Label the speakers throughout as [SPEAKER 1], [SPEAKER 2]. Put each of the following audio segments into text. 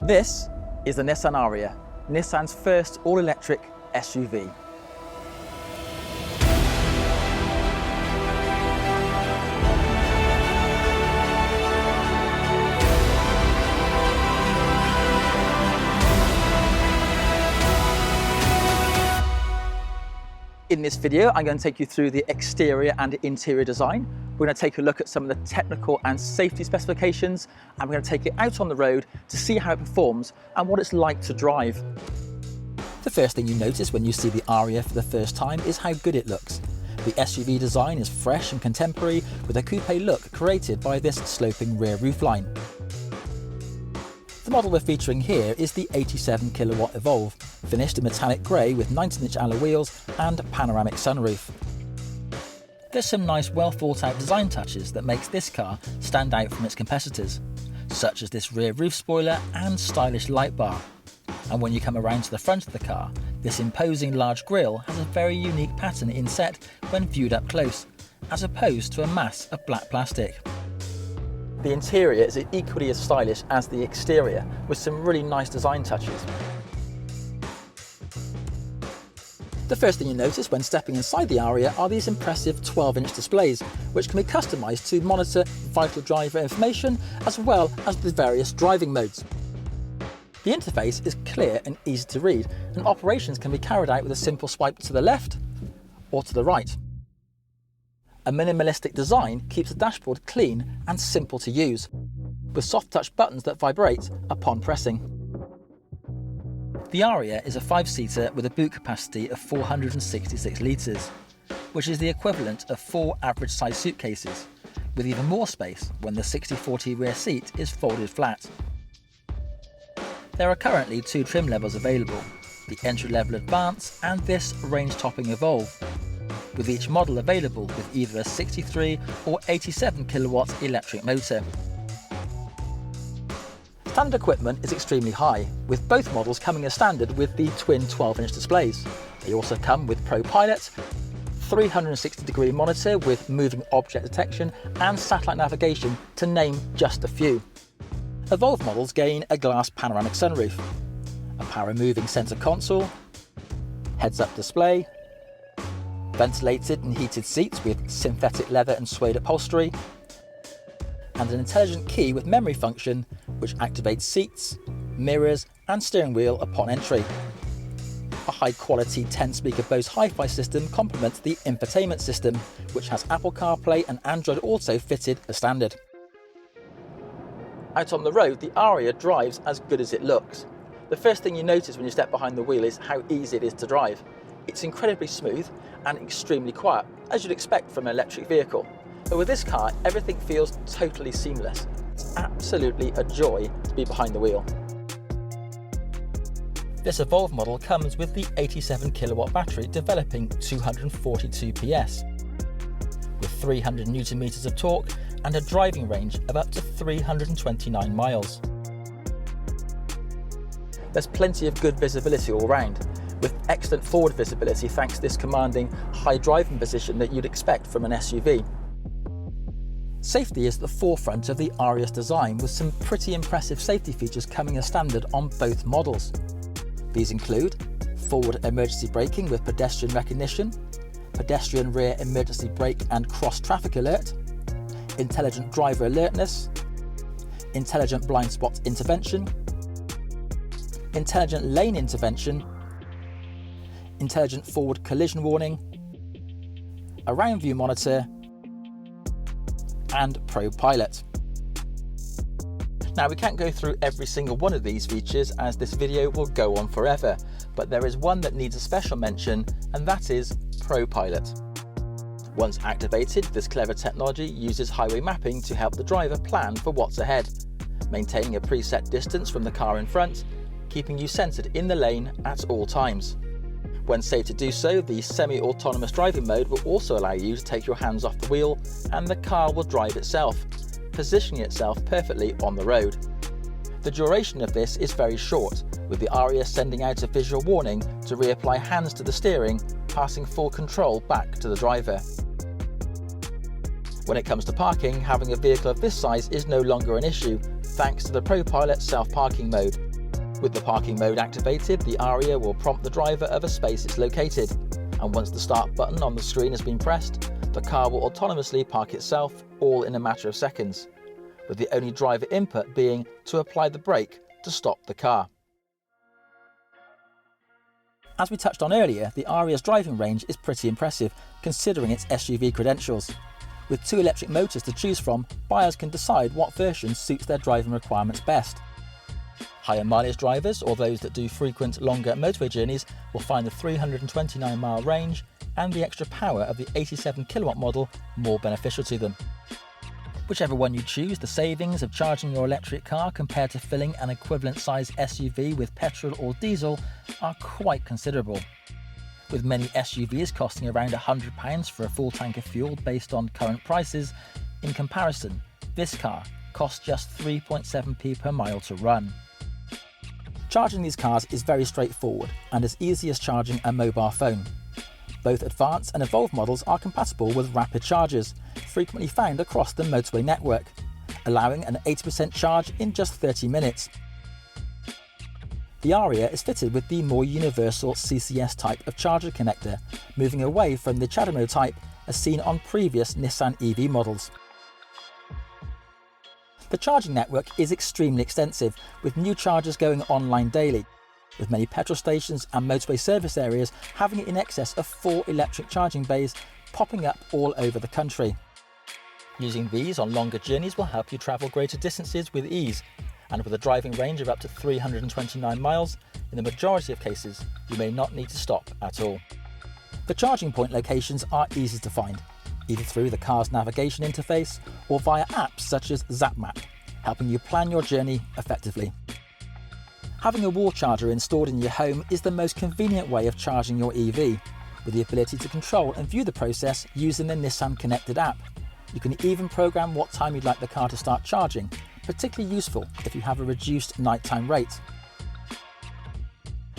[SPEAKER 1] This is the Nissan Ariya, Nissan's first all-electric SUV. In this video, I'm going to take you through the exterior and interior design. We're going to take a look at some of the technical and safety specifications, and we're going to take it out on the road to see how it performs and what it's like to drive. The first thing you notice when you see the Ariya for the first time is how good it looks. The SUV design is fresh and contemporary, with a coupe look created by this sloping rear roofline. The model we're featuring here is the 87 kilowatt Evolve, finished in metallic grey with 19-inch alloy wheels and panoramic sunroof. There's some nice well thought out design touches that makes this car stand out from its competitors, such as this rear roof spoiler and stylish light bar. And when you come around to the front of the car, this imposing large grille has a very unique pattern inset when viewed up close, as opposed to a mass of black plastic. The interior is equally as stylish as the exterior, with some really nice design touches. The first thing you notice when stepping inside the Ariya are these impressive 12-inch displays, which can be customised to monitor vital driver information as well as the various driving modes. The interface is clear and easy to read, and operations can be carried out with a simple swipe to the left or to the right. A minimalistic design keeps the dashboard clean and simple to use, with soft touch buttons that vibrate upon pressing. The Ariya is a 5-seater with a boot capacity of 466 litres, which is the equivalent of 4 average size suitcases, with even more space when the 60/40 rear seat is folded flat. There are currently 2 trim levels available, the entry-level Advance and this range-topping Evolve, with each model available with either a 63 or 87 kilowatt electric motor. Standard equipment is extremely high, with both models coming as standard with the twin 12-inch displays. They also come with Pro Pilot, 360-degree monitor with moving object detection and satellite navigation, to name just a few. Evolve models gain a glass panoramic sunroof, a power-moving centre console, heads-up display, ventilated and heated seats with synthetic leather and suede upholstery, and an intelligent key with memory function which activates seats, mirrors and steering wheel upon entry. A high-quality 10-speaker Bose hi-fi system complements the infotainment system, which has Apple CarPlay and Android Auto fitted as standard. Out on the road, the Ariya drives as good as it looks. The first thing you notice when you step behind the wheel is how easy it is to drive. It's incredibly smooth and extremely quiet, as you'd expect from an electric vehicle. But with this car, everything feels totally seamless. It's absolutely a joy to be behind the wheel. This Evolve model comes with the 87 kilowatt battery developing 242 PS, with 300 Newton meters of torque and a driving range of up to 329 miles. There's plenty of good visibility all round, with excellent forward visibility thanks to this commanding high driving position that you'd expect from an SUV. Safety is at the forefront of the Ariya's design, with some pretty impressive safety features coming as standard on both models. These include forward emergency braking with pedestrian recognition, pedestrian rear emergency brake and cross traffic alert, intelligent driver alertness, intelligent blind spot intervention, intelligent lane intervention, intelligent forward collision warning, a round view monitor, and Pro Pilot. Now, we can't go through every single one of these features as this video will go on forever, but there is one that needs a special mention, and that is Pro Pilot. Once activated, this clever technology uses highway mapping to help the driver plan for what's ahead, maintaining a preset distance from the car in front, keeping you centered in the lane at all times. When safe to do so, the semi-autonomous driving mode will also allow you to take your hands off the wheel and the car will drive itself, positioning itself perfectly on the road. The duration of this is very short, with the Ariya sending out a visual warning to reapply hands to the steering, passing full control back to the driver. When it comes to parking, having a vehicle of this size is no longer an issue, thanks to the Pro Pilot self-parking mode. With the parking mode activated, the Ariya will prompt the driver of a space it's located, and once the start button on the screen has been pressed, the car will autonomously park itself, all in a matter of seconds, with the only driver input being to apply the brake to stop the car. As we touched on earlier, the Ariya's driving range is pretty impressive considering its SUV credentials. With 2 electric motors to choose from, buyers can decide what version suits their driving requirements best. Higher mileage drivers, or those that do frequent longer motorway journeys, will find the 329-mile range and the extra power of the 87-kilowatt model more beneficial to them. Whichever one you choose, the savings of charging your electric car compared to filling an equivalent size SUV with petrol or diesel are quite considerable. With many SUVs costing around £100 for a full tank of fuel based on current prices, in comparison, this car costs just 3.7p per mile to run. Charging these cars is very straightforward and as easy as charging a mobile phone. Both Advanced and Evolve models are compatible with rapid chargers, frequently found across the motorway network, allowing an 80% charge in just 30 minutes. The Ariya is fitted with the more universal CCS type of charger connector, moving away from the CHAdeMO type as seen on previous Nissan EV models. The charging network is extremely extensive, with new chargers going online daily, with many petrol stations and motorway service areas having in excess of 4 electric charging bays popping up all over the country. Using these on longer journeys will help you travel greater distances with ease, and with a driving range of up to 329 miles, in the majority of cases you may not need to stop at all. The charging point locations are easy to find, either through the car's navigation interface or via apps such as ZapMap, helping you plan your journey effectively. Having a wall charger installed in your home is the most convenient way of charging your EV, with the ability to control and view the process using the Nissan Connected app. You can even program what time you'd like the car to start charging, particularly useful if you have a reduced nighttime rate.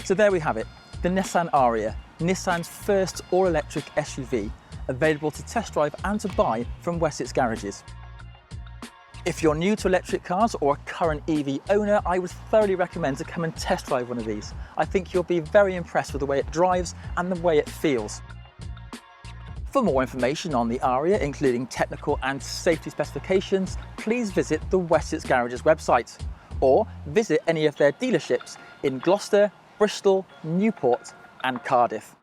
[SPEAKER 1] So there we have it, the Nissan Ariya, Nissan's first all-electric SUV, available to test drive and to buy from Wessex garages. If you're new to electric cars or a current EV owner, I would thoroughly recommend to come and test drive one of these. I think you'll be very impressed with the way it drives and the way it feels. For more information on the Ariya, including technical and safety specifications, please visit the Wessex Garages website or visit any of their dealerships in Gloucester, Bristol, Newport and Cardiff.